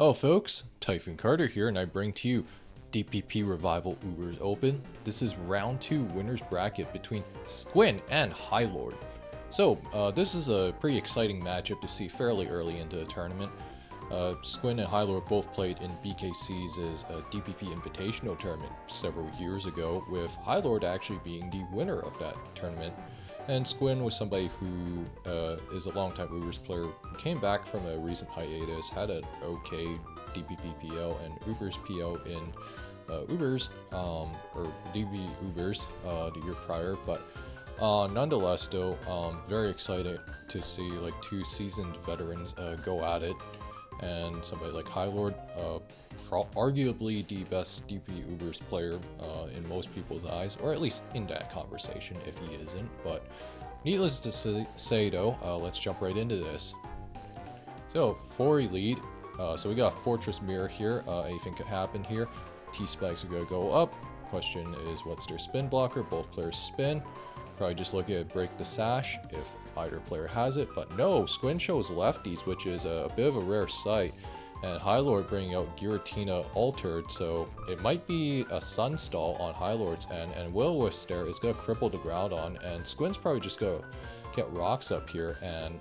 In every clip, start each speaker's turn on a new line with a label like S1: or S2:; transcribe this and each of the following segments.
S1: Hello folks, Typhoon Carter here, and I bring to you DPP Revival Ubers Open. This is round 2 winners bracket between Squinn and Highlord. So this is a pretty exciting matchup to see fairly early into the tournament. Squinn and Highlord both played in BKC's DPP Invitational tournament several years ago, with Highlord actually being the winner of that tournament. And Squinn was somebody who is a longtime Ubers player, who came back from a recent hiatus, had an okay DPP PO and Ubers PO in Ubers, or DB Ubers the year prior, but nonetheless though, very excited to see like two seasoned veterans go at it, and somebody like Highlord, arguably the best DP Ubers player in most people's eyes, or at least in that conversation if he isn't. But needless to say though, let's jump right into this. So 4 lead, so we got a Fortress Mirror here. Anything could happen here. T-Spikes are going to go up. Question is, what's their spin blocker? Both players spin. Probably just looking at break the sash if either player has it, but no, Squinn shows lefties, which is a bit of a rare sight, and Highlord bringing out Giratina altered, so it might be a Sunstall on Highlord's end, and Will-O-Wisp there is going to cripple the Groudon, and Squinn's probably just going to get rocks up here, and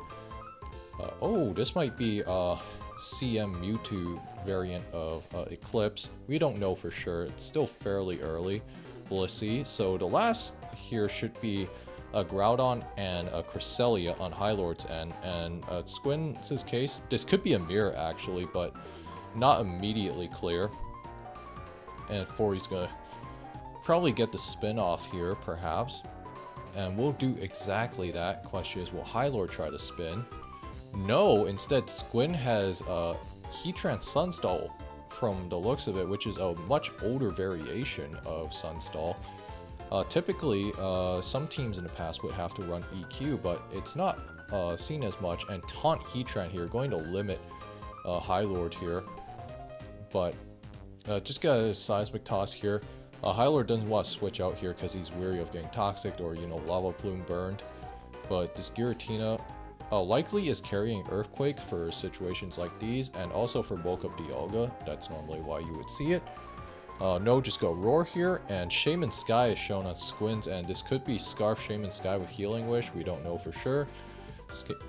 S1: oh, this might be a CM Mewtwo variant of Eclipse. We don't know for sure, it's still fairly early. Let's see. So the last here should be a Groudon and a Cresselia on Highlord's end, and Squinn's case, this could be a mirror actually, but not immediately clear. And Fori's gonna probably get the spin off here, perhaps, and we'll do exactly that. Question is, will Highlord try to spin? No, instead Squinn has Heatran Sunstall from the looks of it, which is a much older variation of Sunstall. Typically, some teams in the past would have to run EQ, but it's not seen as much, and Taunt Heatran here, going to limit Highlord here. But just got a Seismic Toss here. Highlord doesn't want to switch out here because he's weary of getting Toxic or, you know, Lava Plume burned. But this Giratina likely is carrying Earthquake for situations like these, and also for bulk up Dialga. That's normally why you would see it. No, just go Roar here, and Shaman Sky is shown on Squinn's end. This could be Scarf Shaman Sky with Healing Wish, we don't know for sure.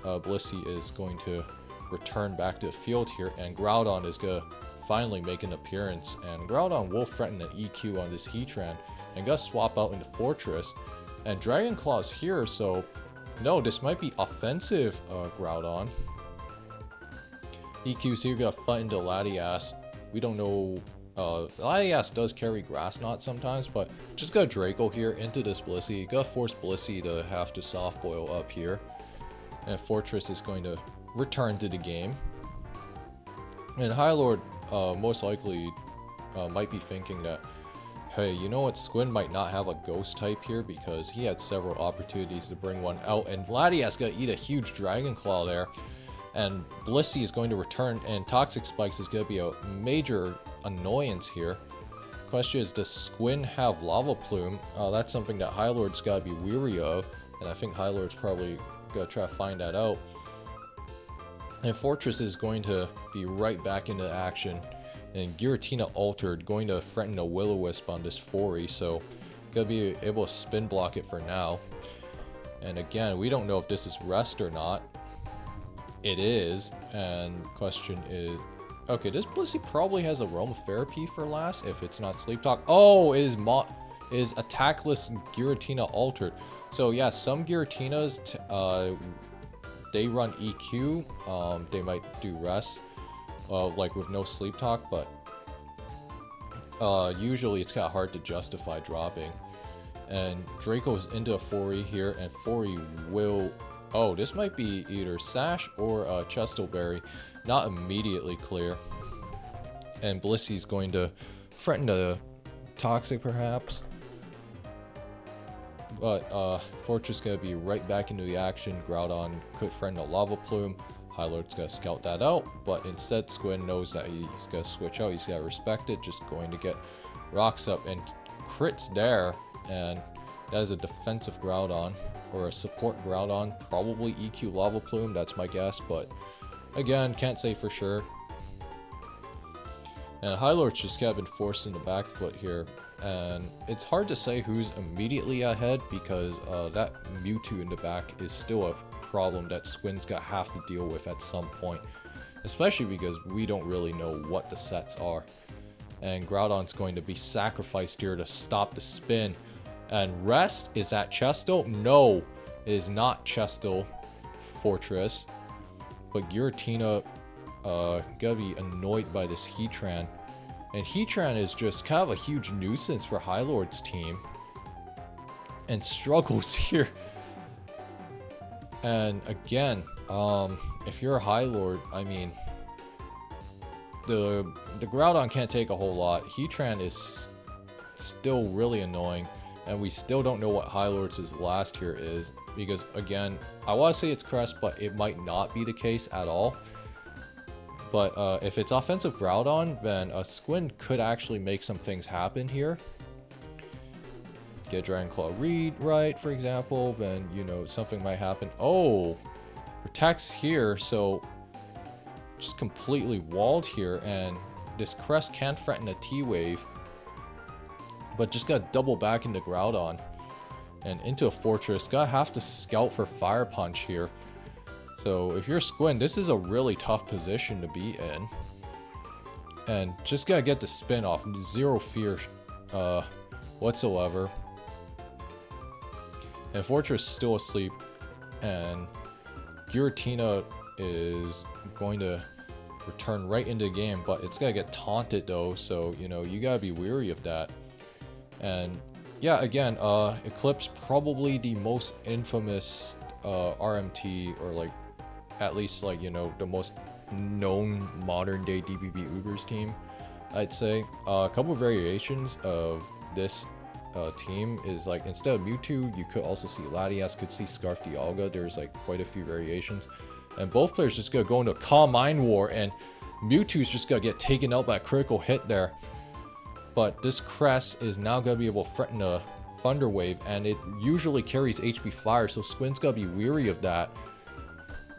S1: Blissey is going to return back to the field here, and Groudon is going to finally make an appearance, and Groudon will threaten an EQ on this Heatran, and gonna swap out into Fortress, and Dragon Claw's here, so no, this might be offensive Groudon. EQ's here, gonna fight into Latias. We don't know. Latias does carry Grass Knot sometimes, but just got Draco here into this Blissey. Gotta force Blissey to have to soft boil up here. And Fortress is going to return to the game. And Highlord most likely might be thinking that, hey, you know what, Squinn might not have a Ghost type here because he had several opportunities to bring one out, and Latias gotta eat a huge Dragon Claw there. And Blissey is going to return, and Toxic Spikes is going to be a major annoyance here. Question is, does Squinn have Lava Plume? That's something that Highlord's got to be weary of, and I think Highlord's probably going to try to find that out. And Fortress is going to be right back into action, and Giratina altered, going to threaten a Will-O-Wisp on this Fori, so going to be able to spin block it for now. And again, we don't know if this is rest or not. It is, and question is, okay, this Blissey probably has Aromatherapy for last if it's not Sleep Talk. Oh, is Attackless Giratina altered. So yeah, some Giratinas, they run EQ, they might do rest, like with no Sleep Talk, but usually it's kind of hard to justify dropping. And Draco's into a Fori here, and Fori will... Oh, this might be either Sash or Chestelberry. Not immediately clear. And Blissey's going to threaten the Toxic, perhaps. But Fortress going to be right back into the action. Groudon could threaten a Lava Plume. Highlord's going to scout that out. But instead, Squinn knows that he's going to switch out. He's got to respect it. Just going to get rocks up and crits there. And that is a defensive Groudon. Or a support Groudon, probably EQ Lava Plume, that's my guess, but again, can't say for sure. And Highlord's just kind of been forced in the back foot here. And it's hard to say who's immediately ahead because that Mewtwo in the back is still a problem that Squinn's got have to deal with at some point. Especially because we don't really know what the sets are. And Groudon's going to be sacrificed here to stop the spin. And rest, is that Chesto? No, it is not Chesto Fortress. But Giratina gonna be annoyed by this Heatran. And Heatran is just kind of a huge nuisance for Highlord's team. And struggles here. And again, if you're a Highlord, I mean, the Groudon can't take a whole lot. Heatran is still really annoying. And we still don't know what Highlord's last here is. Because again, I want to say it's Crest, but it might not be the case at all. But if it's offensive Groudon, then Squinn could actually make some things happen here. Get Dragon Claw read right, for example, then, you know, something might happen. Oh, protects here, so just completely walled here, and this Crest can't threaten a T-Wave. But just gotta double back into Groudon. And into a Fortress. Gotta have to scout for Fire Punch here. So if you're Squinn, this is a really tough position to be in. And just gotta get the spin off. Zero fear whatsoever. And Fortress still asleep. And Giratina is going to return right into the game. But it's gotta get taunted though. So, you know, you gotta be wary of that. And yeah, again, Eclipse probably the most infamous RMT, or like at least like, you know, the most known modern day DPP Ubers team, I'd say. A couple of variations of this team is like, instead of Mewtwo, you could also see Latias, could see Scarf Dialga. There's like quite a few variations. And both players just gonna go into a Calm Mind War, and Mewtwo's just gonna get taken out by a critical hit there. But this Crest is now going to be able to threaten a Thunder Wave, and it usually carries HP Fire, so Squinn's got to be weary of that.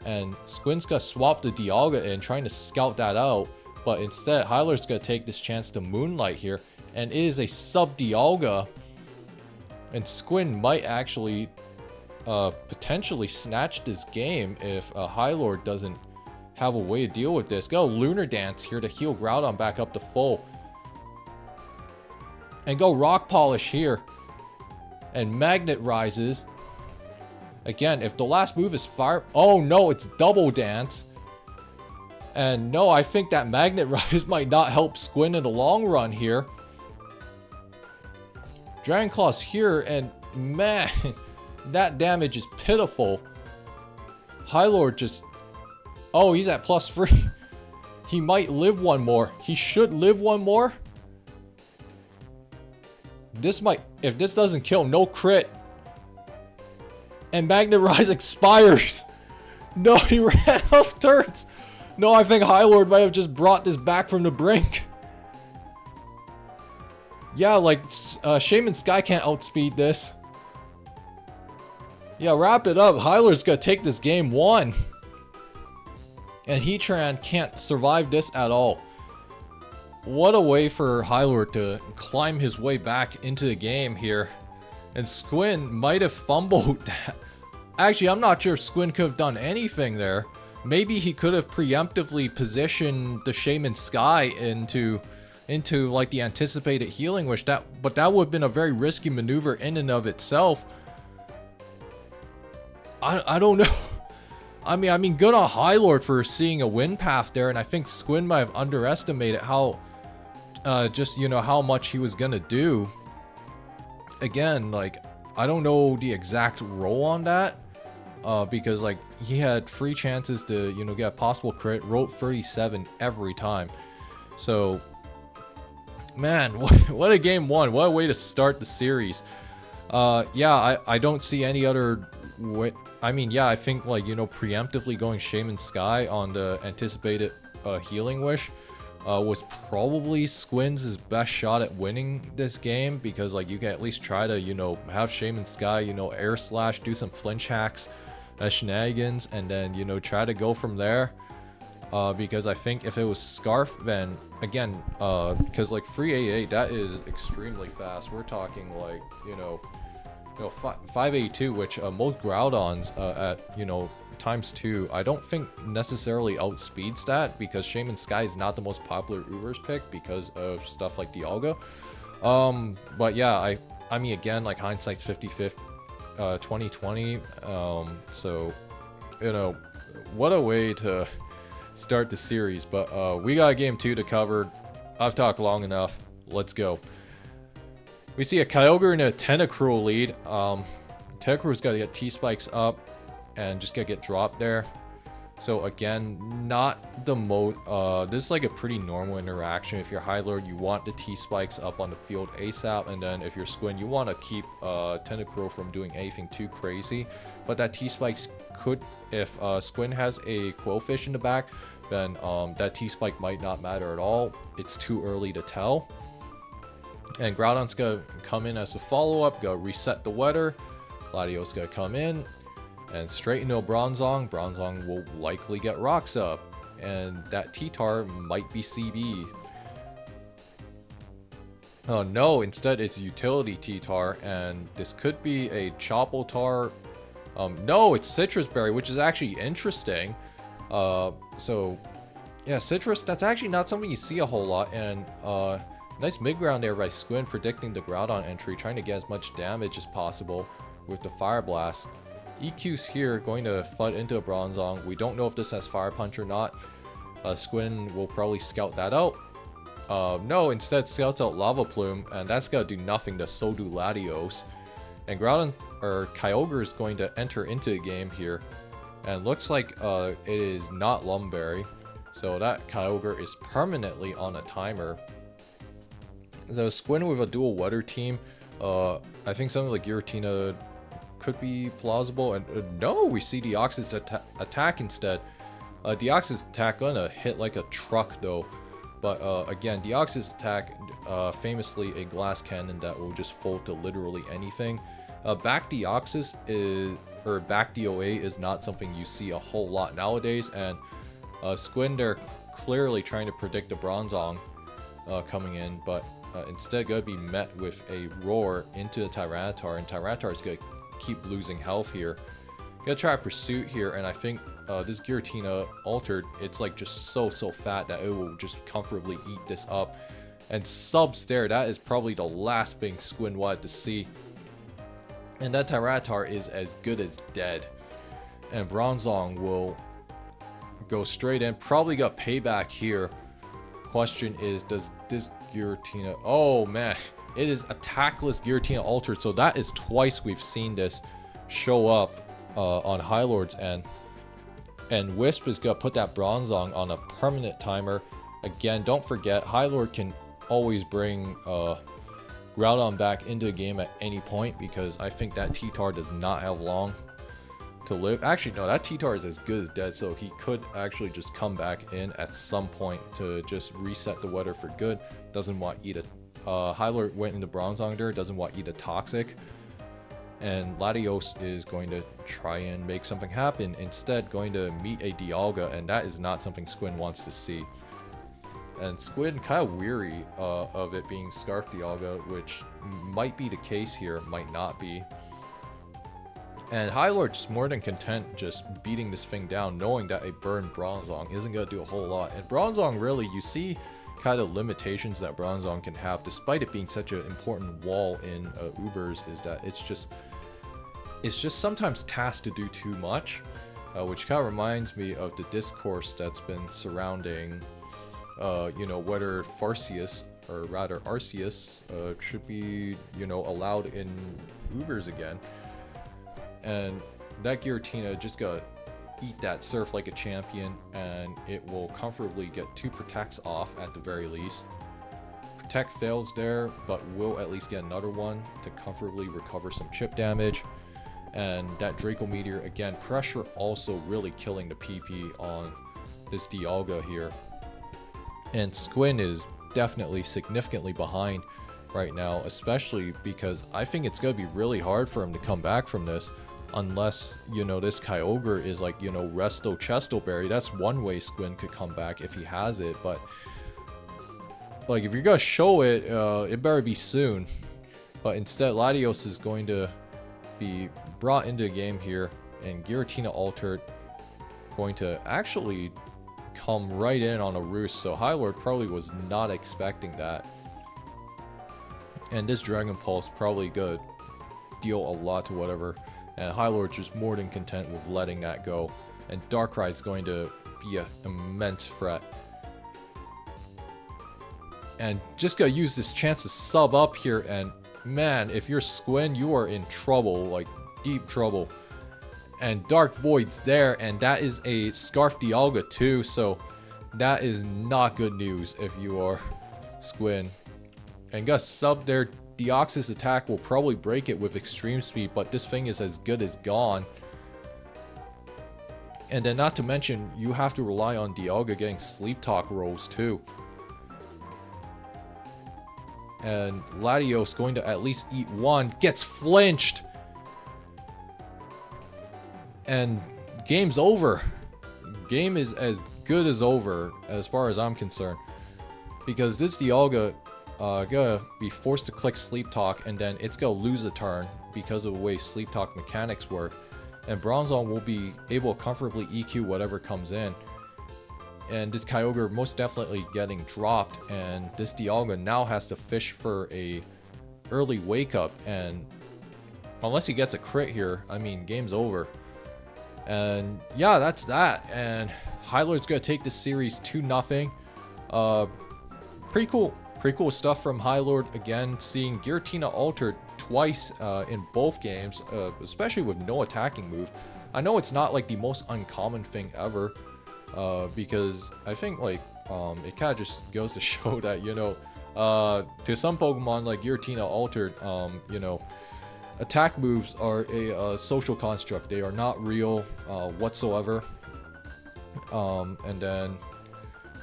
S1: And Squinn's got to swap the Dialga in, trying to scout that out, but instead, Highlord's going to take this chance to Moonlight here, and it is a sub-Dialga, and Squinn might actually potentially snatch this game if Highlord doesn't have a way to deal with this. Got a Lunar Dance here to heal Groudon back up to full. And go Rock Polish here. And Magnet rises. Again, if the last move is Fire... Oh no, it's Double Dance. And no, I think that Magnet Rise might not help Squinn in the long run here. Dragon Claw's here, and man, that damage is pitiful. Highlord just... Oh, he's at +3. He might live one more. He should live one more. This might, if this doesn't kill, no crit. And Magnet Rise expires. No, he ran out of turns. No, I think Highlord might have just brought this back from the brink. Yeah, like, Shaman Sky can't outspeed this. Yeah, wrap it up. Highlord's gonna take this game 1. And Heatran can't survive this at all. What a way for Highlord to climb his way back into the game here. And Squinn might have fumbled that. Actually, I'm not sure if Squinn could have done anything there. Maybe he could have preemptively positioned the Shaman Sky into like the anticipated Healing Wish. But that would have been a very risky maneuver in and of itself. I don't know. I mean, good on Highlord for seeing a win path there, and I think Squinn might have underestimated how, just, you know, how much he was gonna do. Again, like, I don't know the exact roll on that, because, like, he had 3 chances to, you know, get a possible crit, rolled 37 every time. So, man, what a game 1. What a way to start the series. Yeah, I don't see any other way. I mean, yeah, I think, like, you know, preemptively going Shaman Sky on the anticipated Healing Wish was probably Squinn's best shot at winning this game, because, like, you can at least try to, you know, have Shaman Sky, you know, air slash, do some flinch hacks, shenanigans, and then, you know, try to go from there. because I think if it was Scarf, then again, because like free AA, that is extremely fast. We're talking like, 582, which most Groudons at, ×2, I don't think necessarily outspeeds that, because Shaman Sky is not the most popular Ubers pick because of stuff like Dialga. But yeah, I mean, again, like hindsight's 50/50, 2020. So, what a way to start the series. But we got game 2 to cover. I've talked long enough. Let's go. We see a Kyogre and a Tentacruel lead. Tentacruel's got to get T-Spikes up and just gotta get dropped there. So again, not the mode. This is like a pretty normal interaction. If you're Highlord, you want the T-Spikes up on the field ASAP, and then if you're Squinn, you want to keep Tentacruel from doing anything too crazy. But that T-Spikes could, if Squinn has a Quillfish in the back, then that T-Spike might not matter at all. It's too early to tell. And Groudon's gonna come in as a follow-up, go reset the weather. Latios gonna come in and straight into a Bronzong. Bronzong will likely get Rocks up, and that T-Tar might be CB. Oh no, instead it's utility T-Tar, and this could be a Choppletar. No, it's Citrus Berry, which is actually interesting. So yeah, Citrus, that's actually not something you see a whole lot, and nice mid-ground there by Squinn, predicting the Groudon entry, trying to get as much damage as possible with the Fire Blast. EQ's here, going to FUD into a Bronzong. We don't know if this has Fire Punch or not. Squinn will probably scout that out. No, instead scouts out Lava Plume, and that's gonna do nothing to so do Latios. And Groudon, or Kyogre, is going to enter into the game here. And looks like it is not Lumberry. So that Kyogre is permanently on a timer. So Squinn with a dual weather team, I think something like Giratina could be plausible. And no, we see Deoxys attack instead. Deoxys attack gonna hit like a truck though. But again, Deoxys attack, famously a glass cannon that will just fold to literally anything. Back Deoxys is, or back DOA is not something you see a whole lot nowadays. And Squinn, they're clearly trying to predict a Bronzong coming in, but instead gonna be met with a Roar into the Tyranitar, and Tyranitar is gonna keep losing health here. Gonna try a Pursuit here, and I think this Giratina altered, it's like just so fat that it will just comfortably eat this up. And subs there, that is probably the last thing Squinn wanted to see. And that Tyranitar is as good as dead. And Bronzong will go straight in, probably got payback here. Question is, does this Giratina, oh man, it is attackless Giratina altered, so that is twice we've seen this show up on Highlord's end. And Wisp is gonna put that Bronzong on a permanent timer. Again, don't forget, Highlord can always bring Groudon back into the game at any point, because I think that T-Tar does not have long to live. Actually, no, that T-Tar is as good as dead, so he could actually just come back in at some point to just reset the weather for good. Doesn't want to eat a Highlord went into Bronzong there, doesn't want to eat a Toxic. And Latios is going to try and make something happen, instead going to meet a Dialga, and that is not something Squinn wants to see. And Squinn kind of weary of it being Scarf Dialga, which might be the case here, might not be. And Highlord just more than content just beating this thing down, knowing that a burned Bronzong isn't going to do a whole lot. And Bronzong, really, you see kind of limitations that Bronzong can have, despite it being such an important wall in Ubers, is that it's just sometimes tasked to do too much, which kind of reminds me of the discourse that's been surrounding whether Farseus, or rather Arceus, should be allowed in Ubers again. And that Giratina just gotta eat that Surf like a champion, and it will comfortably get 2 Protects off at the very least. Protect fails there, but will at least get another one to comfortably recover some chip damage. And that Draco Meteor, again, pressure also really killing the PP on this Dialga here. And Squinn is definitely significantly behind right now, especially because I think it's going to be really hard for him to come back from this. unless, you know, this Kyogre is like, you know, Resto Chesto Berry. That's one way Squinn could come back if he has it, but like if you're gonna show it, it better be soon. But instead, Latios is going to be brought into the game here, and Giratina altered, going to actually come right in on a roost. So Highlord probably was not expecting that, and this Dragon Pulse probably gonna deal a lot to whatever, and Highlord's just more than content with letting that go. And Darkrai is going to be an immense threat. And just gonna use this chance to sub up here, and man, if you're Squinn, you are in trouble, like deep trouble. And Dark Void's there, and that is a Scarf Dialga too, so that is not good news if you are Squinn. And gonna sub there. Deoxys attack will probably break it with extreme speed, but this thing is as good as gone. And then not to mention, you have to rely on Dialga getting Sleep Talk rolls too. And Latios going to at least eat one, gets flinched. And game's over. Game is as good as over as far as I'm concerned. Because this Dialga gonna be forced to click Sleep Talk, and then it's gonna lose a turn because of the way Sleep Talk mechanics work. And Bronzong will be able to comfortably EQ whatever comes in. And this Kyogre most definitely getting dropped, and this Dialga now has to fish for a early wake up, and unless he gets a crit here, I mean, game's over. And yeah, that's that. And Highlord's gonna take this series 2-0. Pretty cool stuff from Highlord. Again, seeing Giratina altered twice in both games, especially with no attacking move. I know it's not like the most uncommon thing ever, because I think like it kind of just goes to show that, you know, to some Pokemon like Giratina altered, you know, attack moves are a social construct. They are not real whatsoever. And then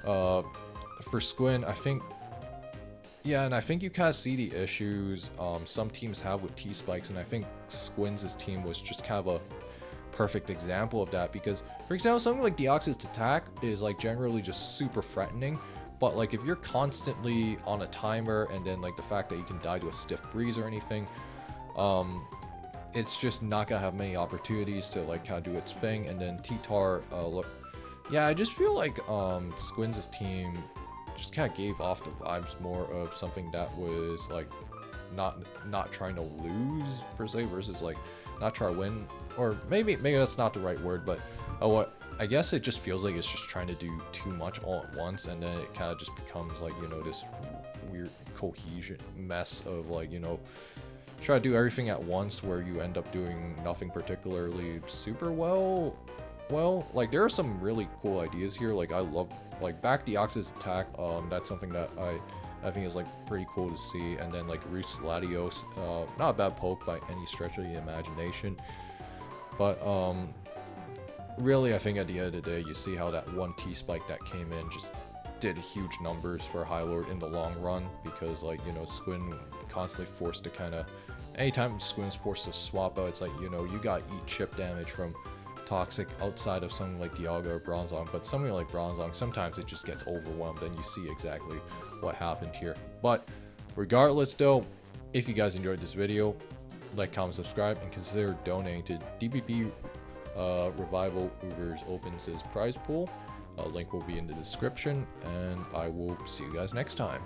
S1: for Squinn, I think, yeah, and I think you kind of see the issues some teams have with T-Spikes, and I think Squinn's team was just kind of a perfect example of that. Because, for example, something like Deoxys attack is like generally just super threatening, but like if you're constantly on a timer, and then like the fact that you can die to a stiff breeze or anything, it's just not gonna have many opportunities to like kind of do its thing. And then T-Tar, look, yeah, I just feel like Squinn's team just kind of gave off the vibes more of something that was like not trying to lose per se, versus like not try to win. Or maybe that's not the right word, but what I guess it just feels like it's just trying to do too much all at once, and then it kind of just becomes like, you know, this weird cohesion mess of like, you know, try to do everything at once where you end up doing nothing particularly super well. Like there are some really cool ideas here. Like I love like back Deoxys attack. That's something that I think is like pretty cool to see. And then like Roost Latios, not a bad poke by any stretch of the imagination. But really, I think at the end of the day, you see how that one T-Spike that came in just did huge numbers for Highlord in the long run, because like, you know, Squinn constantly forced to kind of, anytime Squinn's forced to swap out, it's like, you know, you got eat chip damage from Toxic outside of something like Dialga or Bronzong. But something like Bronzong, sometimes it just gets overwhelmed, and you see exactly what happened here. But regardless though, if you guys enjoyed this video, like, comment, subscribe, and consider donating to DPP Revival Ubers Open's prize pool. Link will be in the description, and I will see you guys next time.